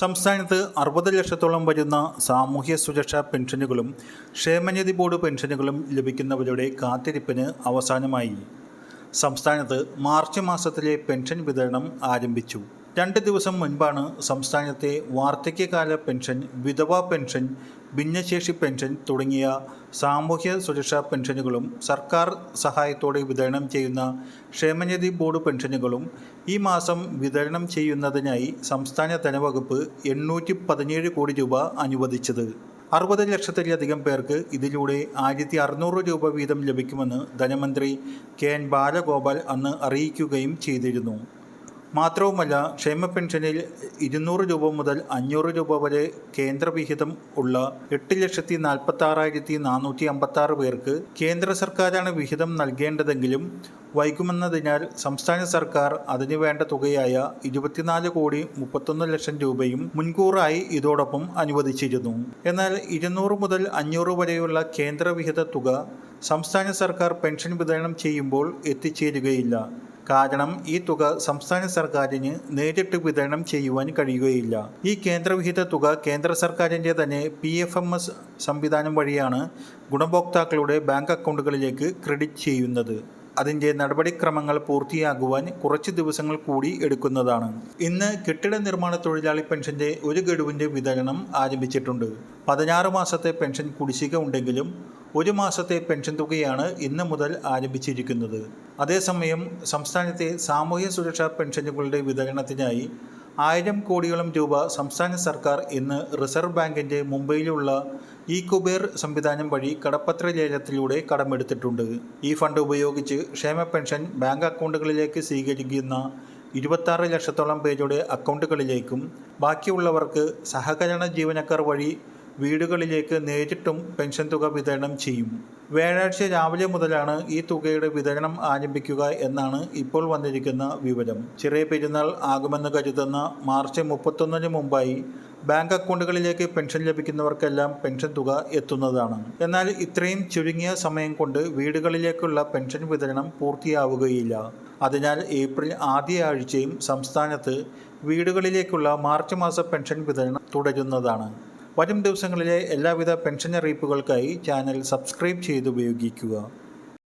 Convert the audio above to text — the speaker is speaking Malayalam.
സംസ്ഥാനത്ത് 60 ലക്ഷത്തോളം വരുന്ന സാമൂഹ്യ സുരക്ഷാ പെൻഷനുകളും ക്ഷേമനിധി ബോർഡ് പെൻഷനുകളും ലഭിക്കുന്നവരുടെ കാത്തിരിപ്പിന് അവസാനമായി. സംസ്ഥാനത്ത് മാർച്ച് മാസത്തിലെ പെൻഷൻ വിതരണം ആരംഭിച്ചു. 2 ദിവസം മുൻപാണ് സംസ്ഥാനത്തെ വാർദ്ധക്യകാല പെൻഷൻ, വിധവാ പെൻഷൻ, ഭിന്നശേഷി പെൻഷൻ തുടങ്ങിയ സാമൂഹ്യ സുരക്ഷാ പെൻഷനുകളും സർക്കാർ സഹായത്തോടെ വിതരണം ചെയ്യുന്ന ക്ഷേമനിധി ബോർഡ് പെൻഷനുകളും ഈ മാസം വിതരണം ചെയ്യുന്നതിനായി സംസ്ഥാന ധനവകുപ്പ് 817 കോടി രൂപ അനുവദിച്ചത്. 60 ലക്ഷത്തിലധികം പേർക്ക് ഇതിലൂടെ 1600 രൂപ വീതം ലഭിക്കുമെന്ന് ധനമന്ത്രി കെ.എൻ. ബാലഗോപാൽ അന്ന് അറിയിക്കുകയും ചെയ്തിരുന്നു. മാത്രവുമല്ല, ക്ഷേമ പെൻഷനിൽ 200 രൂപ മുതൽ 500 രൂപ വരെ കേന്ദ്രവിഹിതം ഉള്ള 8,46,456 പേർക്ക് കേന്ദ്ര സർക്കാരാണ് വിഹിതം നൽകേണ്ടതെങ്കിലും വൈകുമെന്നതിനാൽ സംസ്ഥാന സർക്കാർ അതിനുവേണ്ട തുകയായ 24,31,00,000 രൂപയും മുൻകൂറായി ഇതോടൊപ്പം അനുവദിച്ചിരുന്നു. എന്നാൽ 200 മുതൽ 500 വരെയുള്ള കേന്ദ്രവിഹിത തുക സംസ്ഥാന സർക്കാർ പെൻഷൻ വിതരണം ചെയ്യുമ്പോൾ എത്തിച്ചേരുകയില്ല. കാരണം ഈ തുക സംസ്ഥാന സർക്കാരിന് നേരിട്ട് വിതരണം ചെയ്യുവാൻ കഴിയുകയില്ല. ഈ കേന്ദ്രവിഹിത തുക കേന്ദ്ര സർക്കാരിൻ്റെ തന്നെ PFMS സംവിധാനം വഴിയാണ് ഗുണഭോക്താക്കളുടെ ബാങ്ക് അക്കൗണ്ടുകളിലേക്ക് ക്രെഡിറ്റ് ചെയ്യുന്നത്. അതിൻ്റെ നടപടിക്രമങ്ങൾ പൂർത്തിയാകുവാൻ കുറച്ച് ദിവസങ്ങൾ കൂടി എടുക്കുന്നതാണ്. ഇന്ന് കെട്ടിട നിർമ്മാണ തൊഴിലാളി പെൻഷൻ്റെ ഒരു ഗഡുവിൻ്റെ വിതരണം ആരംഭിച്ചിട്ടുണ്ട്. 16 മാസത്തെ പെൻഷൻ കുടിശ്ശിക ഉണ്ടെങ്കിലും 1 മാസത്തെ പെൻഷൻ തുകയാണ് ഇന്ന് മുതൽ ആരംഭിച്ചിരിക്കുന്നത്. അതേസമയം സംസ്ഥാനത്തെ സാമൂഹ്യ സുരക്ഷാ പെൻഷനുകളുടെ വിതരണത്തിനായി 1000 കോടിയോളം രൂപ സംസ്ഥാന സർക്കാർ ഇന്ന് റിസർവ് ബാങ്കിൻ്റെ മുംബൈയിലുള്ള ഇ-കുബേർ സംവിധാനം വഴി കടപ്പത്ര ലേലത്തിലൂടെ കടമെടുത്തിട്ടുണ്ട്. ഈ ഫണ്ട് ഉപയോഗിച്ച് ക്ഷേമ പെൻഷൻ ബാങ്ക് അക്കൗണ്ടുകളിലേക്ക് സ്വീകരിക്കുന്ന 26 ലക്ഷത്തോളം പേരുടെ അക്കൗണ്ടുകളിലേക്കും ബാക്കിയുള്ളവർക്ക് സഹകരണ ജീവനക്കാർ വഴി വീടുകളിലേക്ക് നേരിട്ടും പെൻഷൻ തുക വിതരണം ചെയ്യും. വ്യാഴാഴ്ച രാവിലെ മുതലാണ് ഈ തുകയുടെ വിതരണം ആരംഭിക്കുക എന്നാണ് ഇപ്പോൾ വന്നിരിക്കുന്ന വിവരം. ചെറിയ പെരുന്നാൾ ആകുമെന്ന് കരുതുന്ന മാർച്ച് 31 മുമ്പായി ബാങ്ക് അക്കൗണ്ടുകളിലേക്ക് പെൻഷൻ ലഭിക്കുന്നവർക്കെല്ലാം പെൻഷൻ തുക എത്തുന്നതാണ്. എന്നാൽ ഇത്രയും ചുരുങ്ങിയ സമയം കൊണ്ട് വീടുകളിലേക്കുള്ള പെൻഷൻ വിതരണം പൂർത്തിയാവുകയില്ല. അതിനാൽ ഏപ്രിൽ ആദ്യ ആഴ്ചയും സംസ്ഥാനത്ത് വീടുകളിലേക്കുള്ള മാർച്ച് മാസ പെൻഷൻ വിതരണം തുടരുന്നതാണ്. വരും ദിവസങ്ങളിലെ എല്ലാവിധ പെൻഷൻ അറിയിപ്പുകൾക്കായി ചാനൽ സബ്സ്ക്രൈബ് ചെയ്ത് ഉപയോഗിക്കുക.